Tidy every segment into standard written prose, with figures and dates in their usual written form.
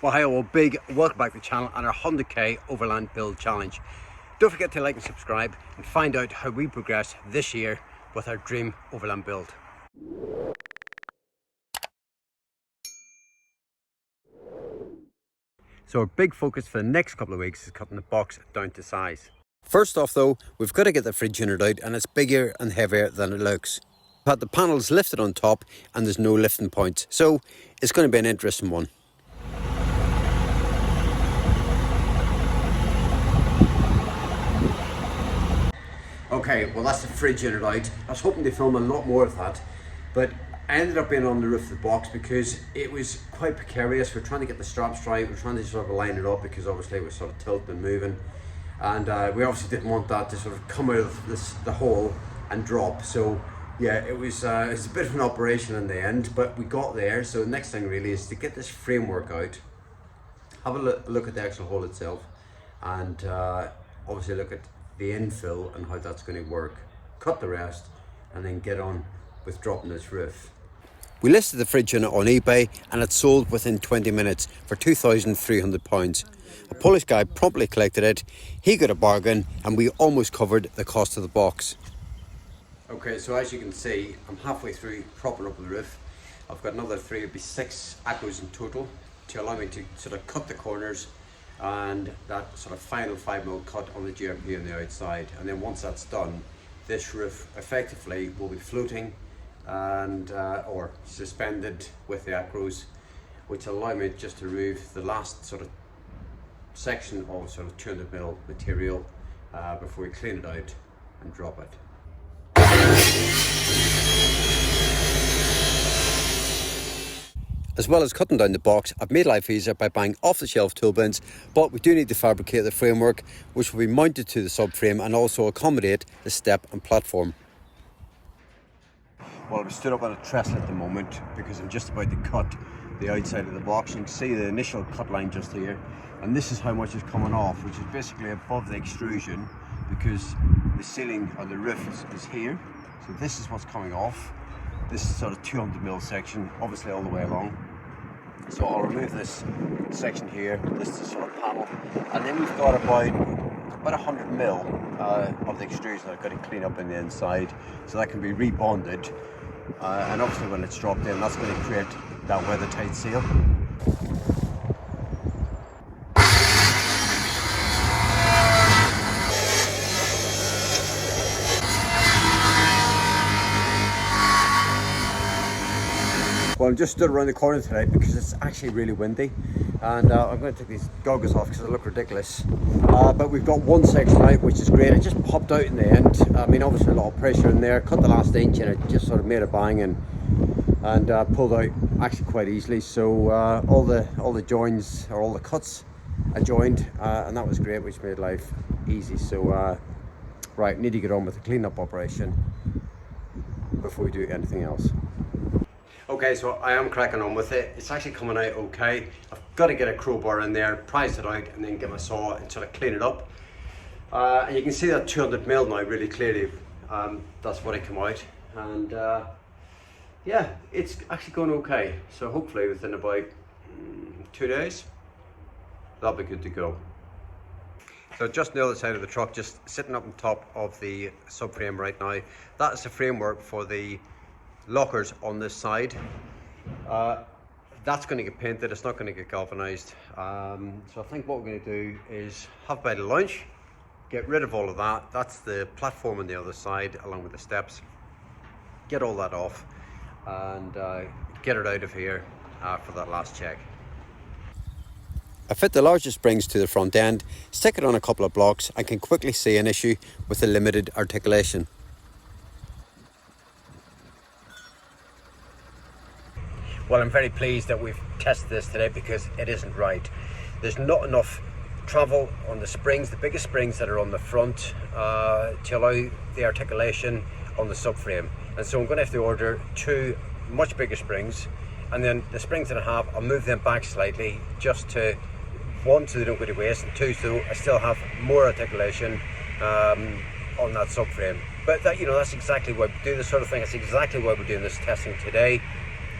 Well, hi all, big welcome back to the channel and our 100k Overland build challenge. Don't forget to like and subscribe and find out how we progress this year with our dream Overland build. So our big focus for the next couple of weeks is cutting the box down to size. First off though, we've got to get the fridge unit out, and it's bigger and heavier than it looks. We've had the panels lifted on top and there's no lifting points, so it's going to be an interesting one. Okay, well that's the fridge unit out. I was hoping to film a lot more of that, but I ended up being on the roof of the box because it was quite precarious. We're trying to get the straps right, we're trying to sort of line it up because obviously it was sort of tilting and moving. And we obviously didn't want that to sort of come out of the hole and drop. So yeah, it was a bit of an operation in the end, but we got there. So the next thing really is to get this framework out, have a look at the actual hole itself, and obviously look at the infill and how that's going to work, cut the rest, and then get on with dropping this roof. We listed the fridge unit on eBay and it sold within 20 minutes for £2,300. A Polish guy promptly collected it, he got a bargain, and we almost covered the cost of the box. Okay, so as you can see, I'm halfway through propping up the roof. I've got another three, it'll be 6 acros in total to allow me to sort of cut the corners and that sort of final 5mm cut on the GRP on the outside. And then once that's done, this roof effectively will be floating and or suspended with the acros, which allow me just to remove the last sort of section of sort of 200mm material before we clean it out and drop it. As well as cutting down the box, I've made life easier by buying off-the-shelf tool bins, but we do need to fabricate the framework, which will be mounted to the subframe and also accommodate the step and platform. Well, I'm stood up on a trestle at the moment because I'm just about to cut the outside of the box. You can see the initial cut line just here, and this is how much is coming off, which is basically above the extrusion because the ceiling or the roof is here. So this is what's coming off. This is sort of 200mm section, obviously all the way along. So I'll remove this section here, this is the sort of panel, and then we've got about 100mm of the extrusion I've got to clean up in the inside, so that can be rebonded. And obviously when it's dropped in, that's going to create that weather tight seal. Well, I'm just stood around the corner today because it's actually really windy, and I'm going to take these goggles off because they look ridiculous. But we've got one section out, which is great. It just popped out in the end. I mean, obviously a lot of pressure in there. Cut the last inch and it just sort of made a bang and pulled out actually quite easily. So all the joins or all the cuts are joined, and that was great, which made life easy. So right, need to get on with the cleanup operation before we do anything else. Okay, so I am cracking on with it. It's actually coming out okay. I've got to get a crowbar in there, prise it out, and then get my saw and sort of clean it up. And you can see that 200mm now really clearly. That's what it came out. And yeah, it's actually going okay. So hopefully within about 2 days, that'll be good to go. So just on the other side of the truck, just sitting up on top of the subframe right now, that is the framework for the lockers on this side. That's going to get painted, it's not going to get galvanized. So I think what we're going to do is have a bite of lunch, get rid of all of that. That's the platform on the other side along with the steps. Get all that off and get it out of here for that last check. I fit the larger springs to the front end, stick it on a couple of blocks, and can quickly see an issue with the limited articulation. Well, I'm very pleased that we've tested this today because it isn't right. There's not enough travel on the springs, the biggest springs that are on the front, to allow the articulation on the subframe. And so I'm going to have to order 2 much bigger springs, and then the springs that I have, I'll move them back slightly just to, 1, so they don't go to waste, and 2, so I still have more articulation on that subframe. But that, you know, that's exactly why we do this sort of thing. That's exactly why we're doing this testing today.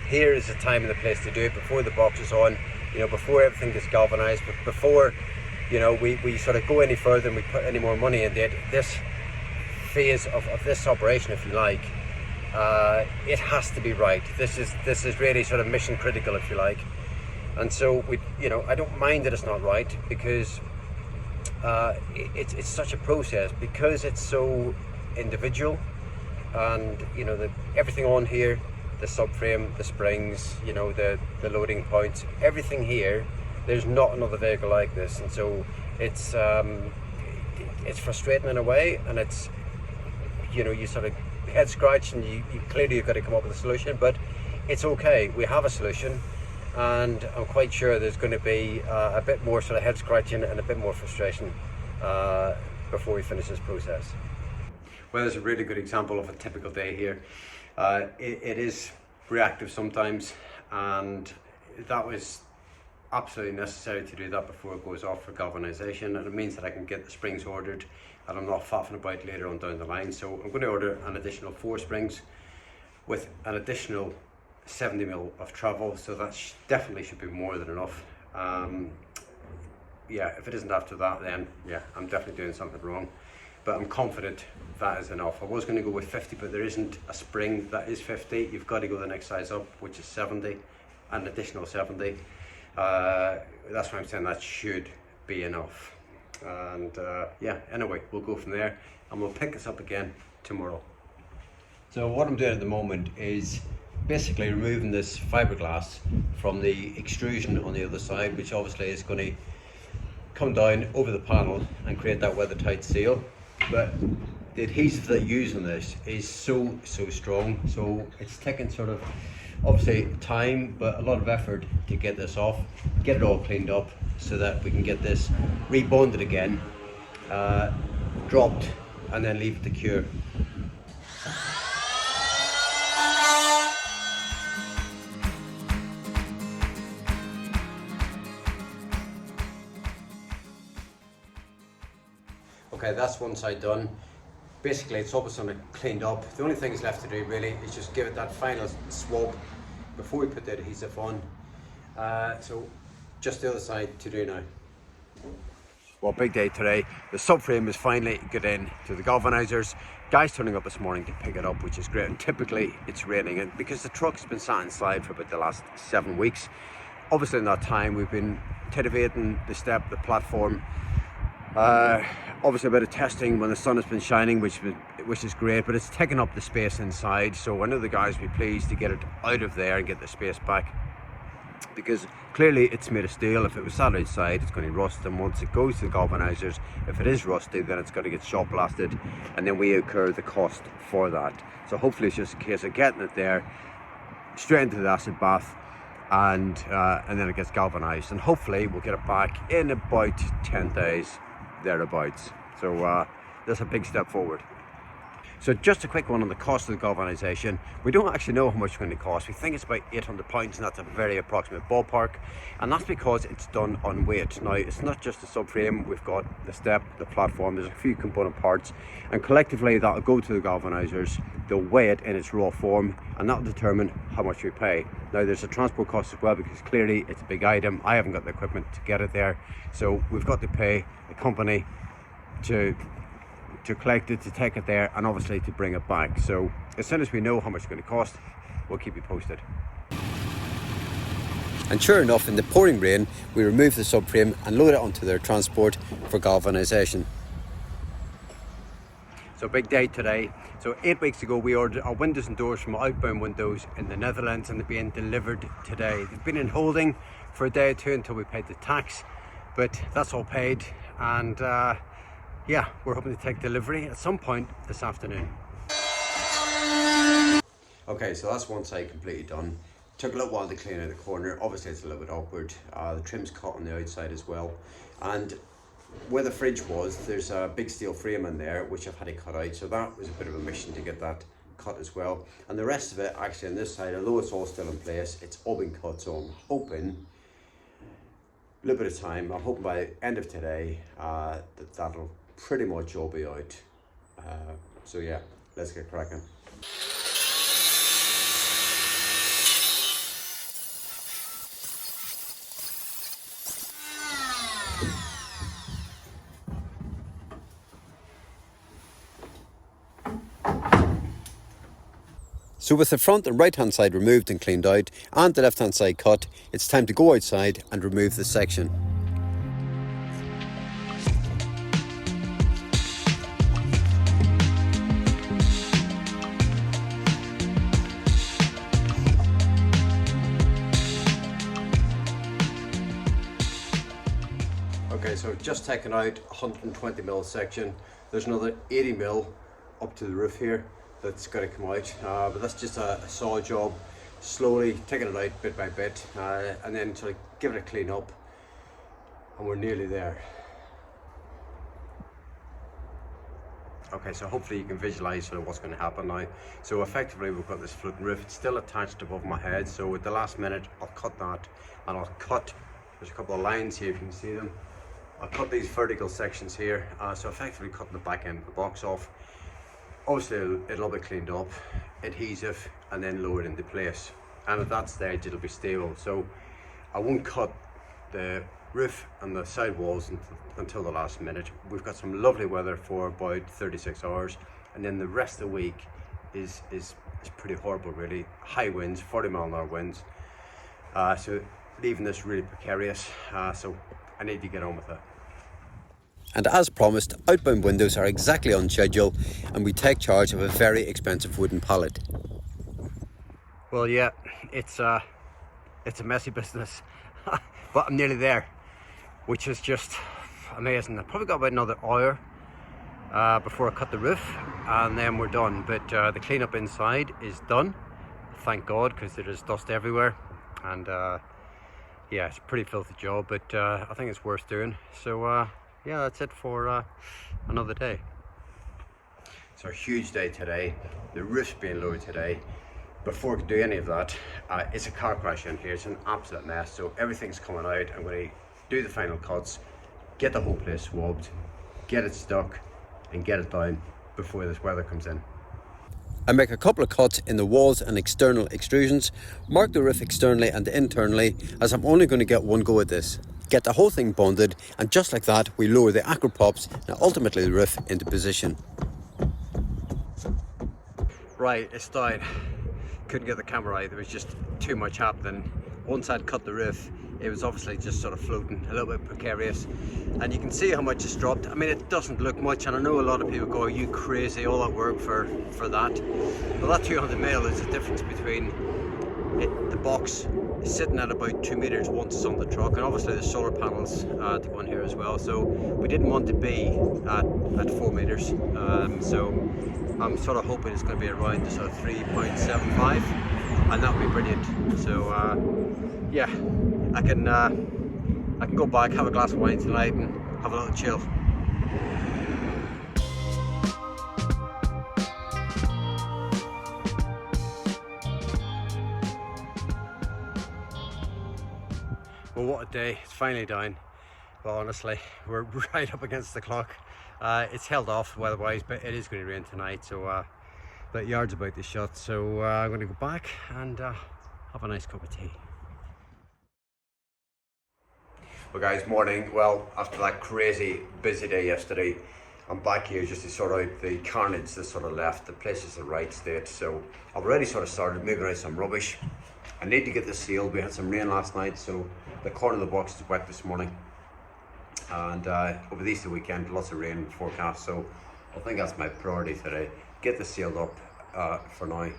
Here is the time and the place to do it before the box is on, you know, before everything gets galvanized, but before, you know, we sort of go any further and we put any more money into it, this phase of this operation, if you like, it has to be right. This is really sort of mission critical, if you like. And so we, you know, I don't mind that it's not right, because it's such a process, because it's so individual. And you know, everything on here, the subframe, the springs, you know, the loading points, everything here, there's not another vehicle like this. And so it's frustrating in a way, and it's, you know, you sort of head scratch, and you clearly you've got to come up with a solution, but it's okay, we have a solution. And I'm quite sure there's going to be a bit more sort of head scratching and a bit more frustration before we finish this process. Well, there's a really good example of a typical day here. It is reactive sometimes, and that was absolutely necessary to do that before it goes off for galvanization, and it means that I can get the springs ordered and I'm not faffing about later on down the line. So I'm going to order an additional 4 springs with an additional 70 mil of travel, so that definitely should be more than enough. Yeah, if it isn't after that, then yeah, I'm definitely doing something wrong, but I'm confident that is enough. I was going to go with 50, but there isn't a spring that is 50. You've got to go the next size up, which is 70, an additional 70. That's why I'm saying that should be enough. And yeah, anyway, we'll go from there, and we'll pick this up again tomorrow. So what I'm doing at the moment is basically removing this fiberglass from the extrusion on the other side, which obviously is going to come down over the panel and create that weather tight seal. But the adhesive that you use on this is so strong, so it's taken sort of obviously time, but a lot of effort to get this off, get it all cleaned up, so that we can get this rebonded again, dropped, and then leave it to cure. Okay, that's one side done. Basically, it's almost cleaned up. The only thing is left to do really is just give it that final swab before we put the adhesive on. So just the other side to do now. Well, big day today. The subframe is finally got in to the galvanizers. Guys turning up this morning to pick it up, which is great. And typically it's raining, and because the truck's been sat and slide for about the last 7 weeks, obviously in that time we've been titivating the step, the platform. Obviously a bit of testing when the sun has been shining, which is great, but it's taken up the space inside. So I know the guys will be pleased to get it out of there and get the space back, because clearly it's made of steel. If it was sat outside, it's going to rust, and once it goes to the galvanizers, if it is rusty, then it's going to get shot blasted, and then we incur the cost for that. So hopefully it's just a case of getting it there straight into the acid bath, and then it gets galvanized, and hopefully we'll get it back in about 10 days thereabouts. So that's a big step forward. So just a quick one on the cost of the galvanization. We don't actually know how much it's going to cost. We think it's about £800, and that's a very approximate ballpark, and that's because it's done on weight. Now, it's not just the subframe. We've got the step, the platform, there's a few component parts, and collectively that'll go to the galvanizers. They'll weigh it in its raw form, and that'll determine how much we pay. Now, there's a transport cost as well, because clearly it's a big item. I haven't got the equipment to get it there, so we've got to pay a company to collect it, to take it there, and obviously to bring it back. So as soon as we know how much it's going to cost, we'll keep you posted. And sure enough, in the pouring rain, we removed the subframe and load it onto their transport for galvanization. So big day today. So 8 weeks ago we ordered our windows and doors from Outbound Windows in the Netherlands, and they're being delivered today. They've been in holding for a day or two until we paid the tax, but that's all paid, and yeah, we're hoping to take delivery at some point this afternoon. Okay, so that's one side completely done. Took a little while to clean out the corner. Obviously it's a little bit awkward. The trim's cut on the outside as well. And where the fridge was, there's a big steel frame in there, which I've had to cut out. So that was a bit of a mission to get that cut as well. And the rest of it, actually on this side, although it's all still in place, it's all been cut. So I'm hoping, a little bit of time, I'm hoping by the end of today, that'll pretty much all be out. So yeah, let's get cracking. So with the front and right hand side removed and cleaned out and the left hand side cut, it's time to go outside and remove the section. Okay, so just taken out 120mm section. There's another 80mm up to the roof here that's got to come out, but that's just a saw job, slowly taking it out bit by bit, and then sort of give it a clean up, and we're nearly there. Okay, so hopefully you can visualize sort of what's going to happen now. So effectively we've got this floating roof. It's still attached above my head, so at the last minute I'll cut that, and I'll cut, there's a couple of lines here if you can see them. I'll cut these vertical sections here, so effectively cutting the back end of the box off. Obviously it'll be cleaned up, adhesive, and then lowered into place. And at that stage it'll be stable. So I won't cut the roof and the side walls until the last minute. We've got some lovely weather for about 36 hours, and then the rest of the week is pretty horrible really. High winds, 40-mile-an-hour winds. So leaving this really precarious. So I need to get on with it. And as promised, outbound windows are exactly on schedule, and we take charge of a very expensive wooden pallet. Well, yeah, it's a messy business, but I'm nearly there, which is just amazing. I've probably got about another hour before I cut the roof, and then we're done. But the cleanup inside is done, thank God, because there is dust everywhere, and yeah, it's a pretty filthy job, but I think it's worth doing. So yeah, that's it for another day. It's a huge day today. The roof's being lowered today. Before I can do any of that, it's a car crash in here. It's an absolute mess. So everything's coming out. I'm going to do the final cuts, get the whole place swabbed, get it stuck, and get it down before this weather comes in. I make a couple of cuts in the walls and external extrusions, mark the roof externally and internally, as I'm only going to get one go at this. Get the whole thing bonded, and just like that we lower the acro props and ultimately the roof into position. Right, it's down. Couldn't get the camera right, there was just too much happening. Once I'd cut the roof, it was obviously just sort of floating, a little bit precarious, and you can see how much it's dropped. I mean, it doesn't look much, and I know a lot of people go, are you crazy, all that work for that? Well, that 200mm is the difference between the box is sitting at about 2 meters once it's on the truck, and obviously the solar panels to go in here as well, so we didn't want to be at 4 meters, so I'm sort of hoping it's going to be around the sort of 3.75, and that would be brilliant. So yeah, I can go back, have a glass of wine tonight and have a little chill. Well, what a day, it's finally down. Well, honestly, we're right up against the clock. It's held off weather-wise, but it is going to rain tonight, so the yard's about to shut, so I'm going to go back and have a nice cup of tea. Well guys, morning. Well, after that crazy busy day yesterday, I'm back here just to sort out the carnage that's sort of left. The place is in the right state, so I've already sort of started moving out some rubbish. I need to get this sealed. We had some rain last night, so the corner of the box is wet this morning, and over the Easter weekend lots of rain forecast, so I think that's my priority today. Get this sealed up for now,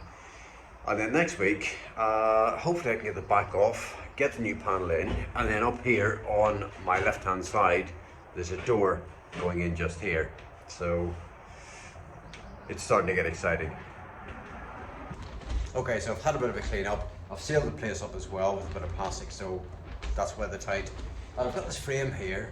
and then next week hopefully I can get the back off, get the new panel in, and then up here on my left hand side there's a door going in just here, so it's starting to get exciting. Okay, so I've had a bit of a clean up. I've sealed the place up as well with a bit of plastic, so that's weathertight. And I've got this frame here,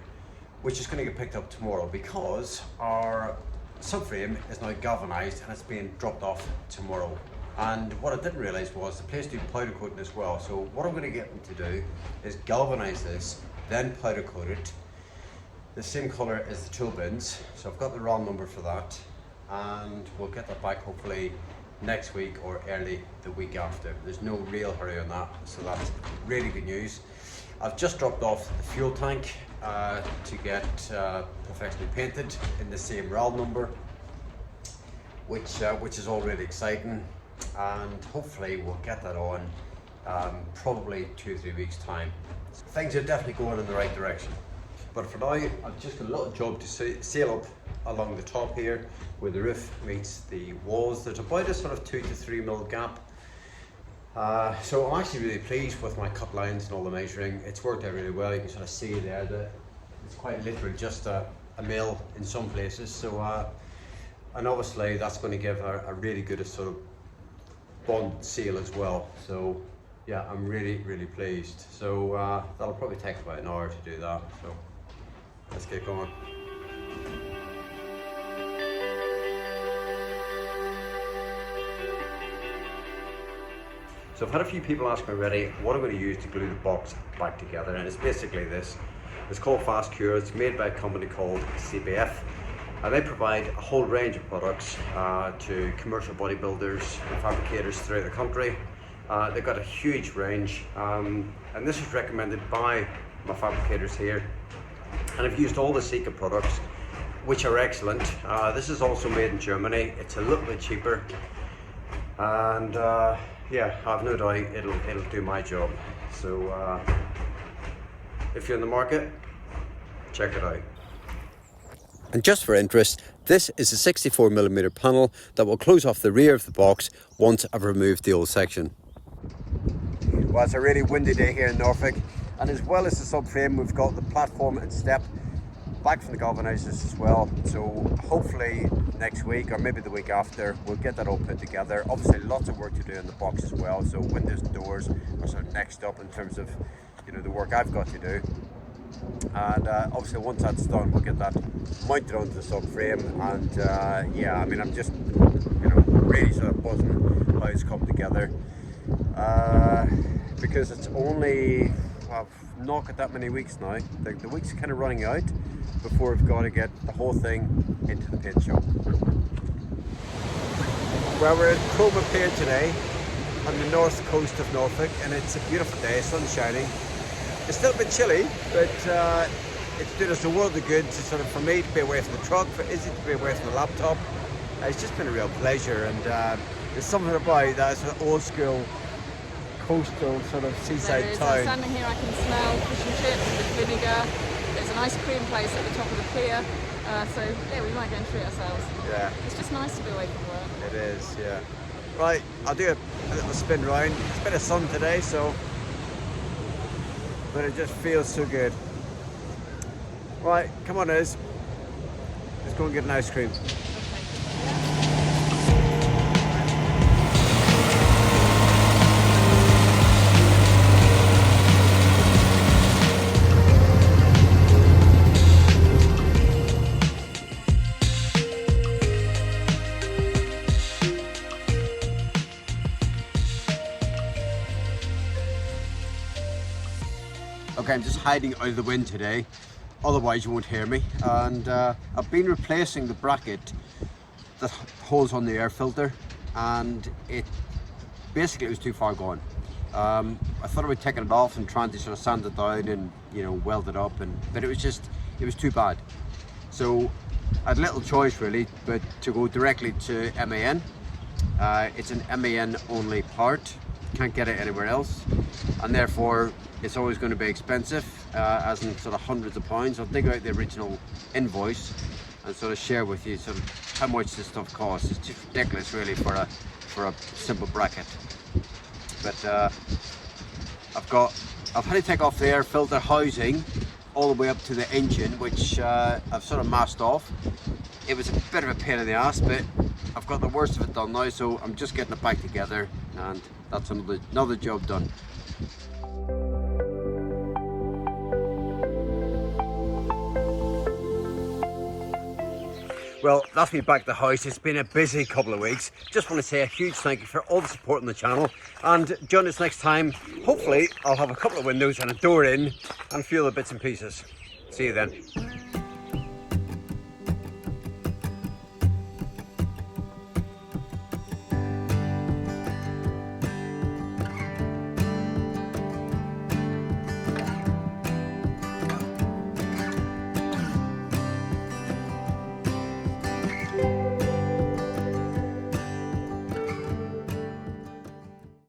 which is going to get picked up tomorrow because our subframe is now galvanized and it's being dropped off tomorrow. And what I didn't realize was the place do powder coating as well. So what I'm going to get them to do is galvanize this, then powder coat it, the same color as the tool bins. So I've got the ROM number for that, and we'll get that back hopefully next week or early the week after. There's no real hurry on that, so that's really good news. I've just dropped off the fuel tank to get professionally painted in the same RAL number, which is all really exciting. and hopefully we'll get that on probably 2 or 3 weeks time. Things are definitely going in the right direction. But for now, I've just got a little job to seal up along the top here where the roof meets the walls. There's about a sort of 2 to 3 mil gap. So I'm actually really pleased with my cut lines and all the measuring. It's worked out really well. You can sort of see there that it's quite literally just a mil in some places. So, and obviously that's going to give a really good sort of bond seal as well. So yeah, I'm really pleased. So that'll probably take about an hour to do that. So let's get going. So I've had a few people ask me already what I'm going to use to glue the box back together, and it's basically this. It's called Fast Cure. It's made by a company called CBF, and they provide a whole range of products to commercial bodybuilders and fabricators throughout the country. They've got a huge range, and this is recommended by my fabricators here. And I've used all the Sika products, which are excellent. This is also made in Germany. It's a little bit cheaper, and yeah, I've no doubt it'll do my job. So if you're in the market, check it out. And just for interest, this is a 64mm panel that will close off the rear of the box once I've removed the old section. Well, it's a really windy day here in Norfolk, and as well as the subframe, we've got the platform and step back from the galvanizers as well. So hopefully next week or maybe the week after we'll get that all put together. Obviously lots of work to do in the box as well, so windows and doors are sort of next up in terms of, you know, the work I've got to do. And obviously once that's done, we'll get that mounted onto the subframe. And yeah, I mean, I'm just, you know, really sort of buzzing how it's come together, because it's only, I've not got that many weeks now. The week's kind of running out before we've got to get the whole thing into the paint shop. Well, we're in Cromer Pier today on the north coast of Norfolk, and it's a beautiful day, sun's shining. It's still a bit chilly, but it's doing us a world of good to sort of, for me to be away from the truck, for Izzy to be away from the laptop. It's just been a real pleasure, and there's something about that sort of old school coastal sort of seaside town. Standing here I can smell fish and chips with vinegar. There's an ice cream place at the top of the pier, so yeah, we might go and treat ourselves. Yeah. It's just nice to be away from work. It is, yeah. Right, I'll do a little spin round. It's a bit of sun today, so, but it just feels so good. Right, come on Iz. Let's go and get an ice cream. Okay, I'm just hiding out of the wind today, otherwise you won't hear me. And I've been replacing the bracket that holds on the air filter, and it was too far gone. I thought I would take it off and trying to sort of sand it down and, you know, weld it up, but it was too bad. So I had little choice really but to go directly to MAN. It's an MAN only part, can't get it anywhere else, and therefore it's always going to be expensive, as in sort of hundreds of pounds. I'll dig out the original invoice and sort of share with you sort of how much this stuff costs. It's just ridiculous really for a simple bracket. But I've had to take off the air filter housing all the way up to the engine, which I've sort of masked off. It was a bit of a pain in the ass, but I've got the worst of it done now, so I'm just getting it back together, and that's another job done. Well, that's me back at the house. It's been a busy couple of weeks. Just want to say a huge thank you for all the support on the channel, and join us next time. Hopefully I'll have a couple of windows and a door in and a few other bits and pieces. See you then.